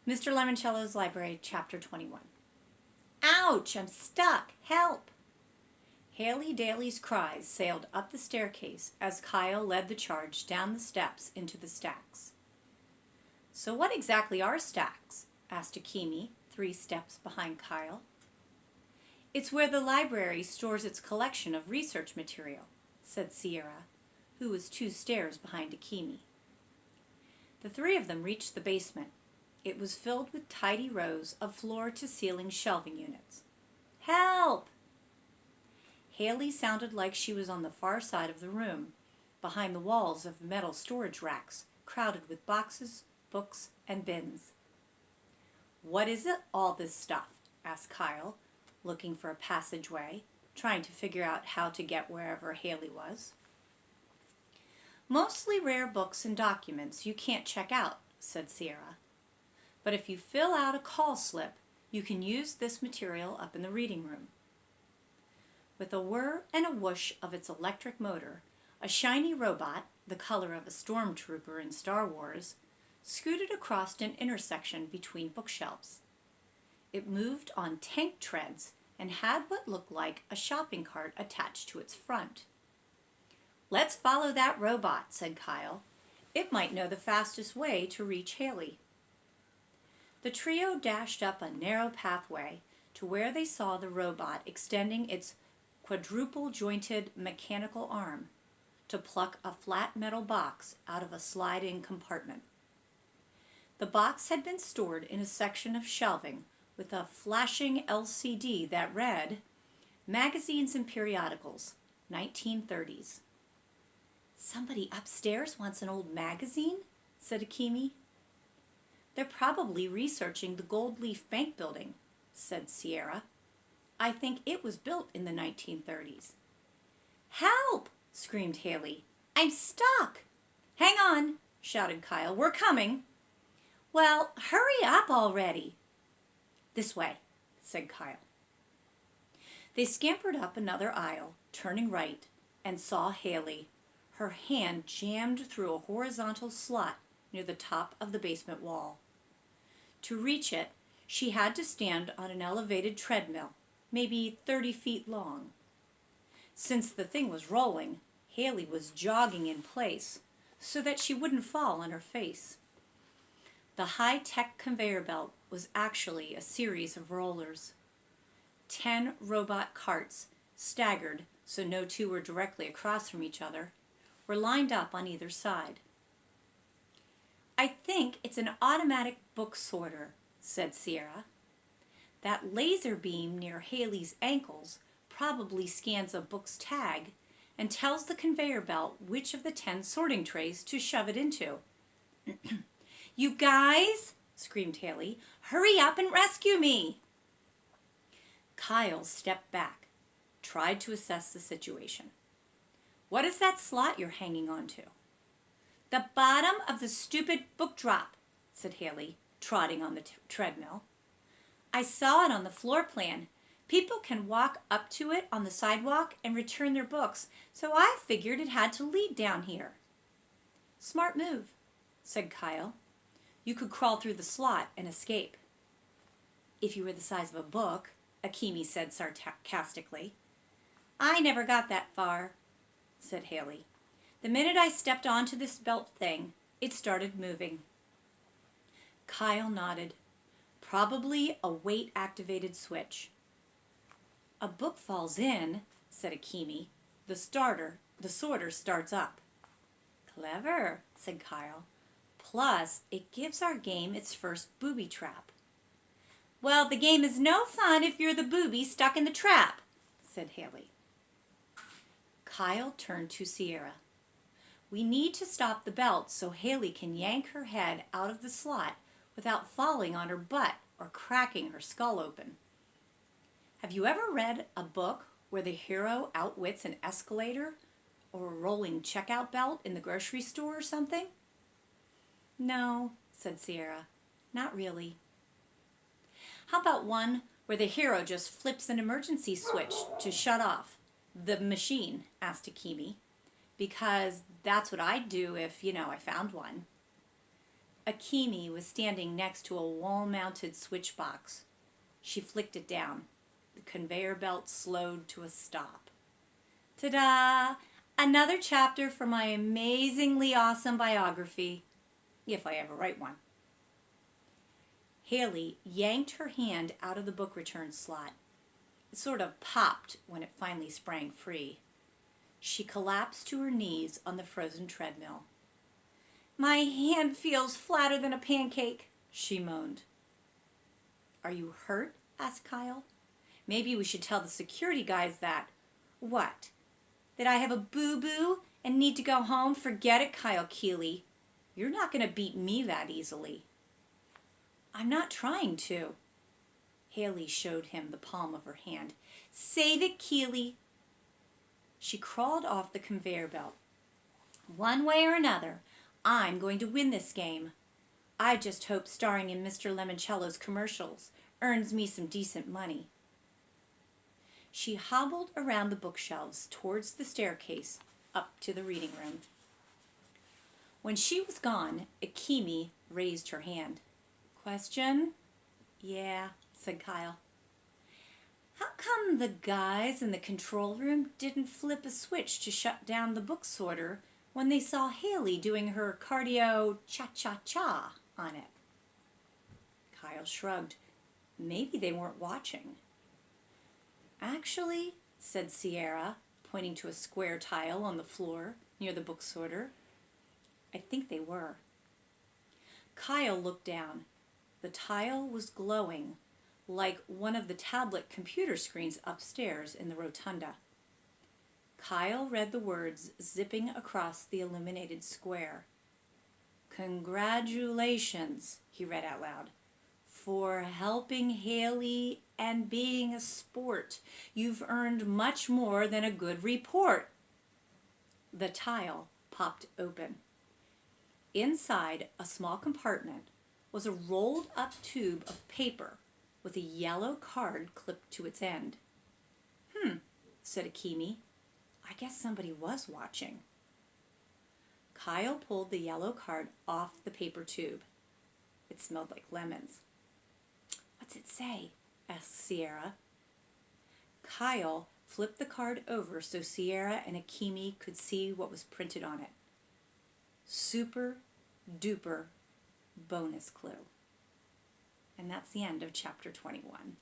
Mr. Lemoncello's Library, Chapter 21. Ouch! I'm stuck! Help! Haley Daly's cries sailed up the staircase as Kyle led the charge down the steps into the stacks. So what exactly are stacks? Asked Akemi, 3 steps behind Kyle. It's where the library stores its collection of research material, said Sierra, who was 2 stairs behind Akemi. The 3 of them reached the basement. It was filled with tidy rows of floor-to-ceiling shelving units. Help! Haley sounded like she was on the far side of the room, behind the walls of metal storage racks crowded with boxes, books, and bins. What is it, all this stuff? Asked Kyle, looking for a passageway, trying to figure out how to get wherever Haley was. Mostly rare books and documents you can't check out, said Sierra. But if you fill out a call slip, you can use this material up in the reading room. With a whir and a whoosh of its electric motor, a shiny robot, the color of a stormtrooper in Star Wars, scooted across an intersection between bookshelves. It moved on tank treads and had what looked like a shopping cart attached to its front. Let's follow that robot, said Kyle. It might know the fastest way to reach Haley. The trio dashed up a narrow pathway to where they saw the robot extending its quadruple-jointed mechanical arm to pluck a flat metal box out of a slide-in compartment. The box had been stored in a section of shelving with a flashing LCD that read, Magazines and Periodicals, 1930s. Somebody upstairs wants an old magazine, said Akemi. They're probably researching the Gold Leaf Bank building, said Sierra. I think it was built in the 1930s. Help! Screamed Haley. I'm stuck! Hang on, shouted Kyle. We're coming. Well, hurry up already. This way, said Kyle. They scampered up another aisle, turning right, and saw Haley, her hand jammed through a horizontal slot near the top of the basement wall. To reach it, she had to stand on an elevated treadmill, maybe 30 feet long. Since the thing was rolling, Haley was jogging in place so that she wouldn't fall on her face. The high-tech conveyor belt was actually a series of rollers. 10 robot carts, staggered so no 2 were directly across from each other, were lined up on either side. I think it's an automatic book sorter, said Sierra. That laser beam near Haley's ankles probably scans a book's tag and tells the conveyor belt which of the 10 sorting trays to shove it into. You guys, screamed Haley, hurry up and rescue me! Kyle stepped back, tried to assess the situation. What is that slot you're hanging onto? The bottom of the stupid book drop, said Haley, trotting on the treadmill. I saw it on the floor plan. People can walk up to it on the sidewalk and return their books, so I figured it had to lead down here. Smart move, said Kyle. You could crawl through the slot and escape. If you were the size of a book, Akemi said sarcastically. I never got that far, said Haley. The minute I stepped onto this belt thing, it started moving. Kyle nodded. Probably a weight-activated switch. A book falls in, said Akemi. The sorter starts up. Clever, said Kyle. Plus, it gives our game its first booby trap. Well, the game is no fun if you're the booby stuck in the trap, said Haley. Kyle turned to Sierra. We need to stop the belt so Haley can yank her head out of the slot without falling on her butt or cracking her skull open. Have you ever read a book where the hero outwits an escalator or a rolling checkout belt in the grocery store or something? No, said Sierra, not really. How about one where the hero just flips an emergency switch to shut off the machine, asked Akemi, because that's what I'd do if, I found one. Akimi was standing next to a wall-mounted switch box. She flicked it down. The conveyor belt slowed to a stop. Ta-da! Another chapter for my amazingly awesome biography, if I ever write one. Haley yanked her hand out of the book return slot. It sort of popped when it finally sprang free. She collapsed to her knees on the frozen treadmill. "My hand feels flatter than a pancake," she moaned. "Are you hurt?" asked Kyle. "Maybe we should tell the security guys that." "What? That I have a boo-boo and need to go home? Forget it, Kyle Keeley. You're not going to beat me that easily." "I'm not trying to." Haley showed him the palm of her hand. "Save it, Keeley." She crawled off the conveyor belt. "One way or another, I'm going to win this game. I just hope starring in Mr. Lemoncello's commercials earns me some decent money." She hobbled around the bookshelves towards the staircase up to the reading room. When she was gone, Akimi raised her hand. "Question?" "Yeah," said Kyle. "How come the guys in the control room didn't flip a switch to shut down the book sorter when they saw Haley doing her cardio cha-cha-cha on it?" Kyle shrugged. "Maybe they weren't watching." "Actually," said Sierra, pointing to a square tile on the floor near the book sorter, "I think they were." Kyle looked down. The tile was glowing like one of the tablet computer screens upstairs in the rotunda. Kyle read the words zipping across the illuminated square. "Congratulations," he read out loud, "for helping Haley and being a sport. You've earned much more than a good report." The tile popped open. Inside a small compartment was a rolled-up tube of paper with a yellow card clipped to its end. Said Akimi. "I guess somebody was watching." Kyle pulled the yellow card off the paper tube. It smelled like lemons. "What's it say?" asked Sierra. Kyle flipped the card over so Sierra and Akimi could see what was printed on it. "Super duper bonus clue." And that's the end of chapter 21.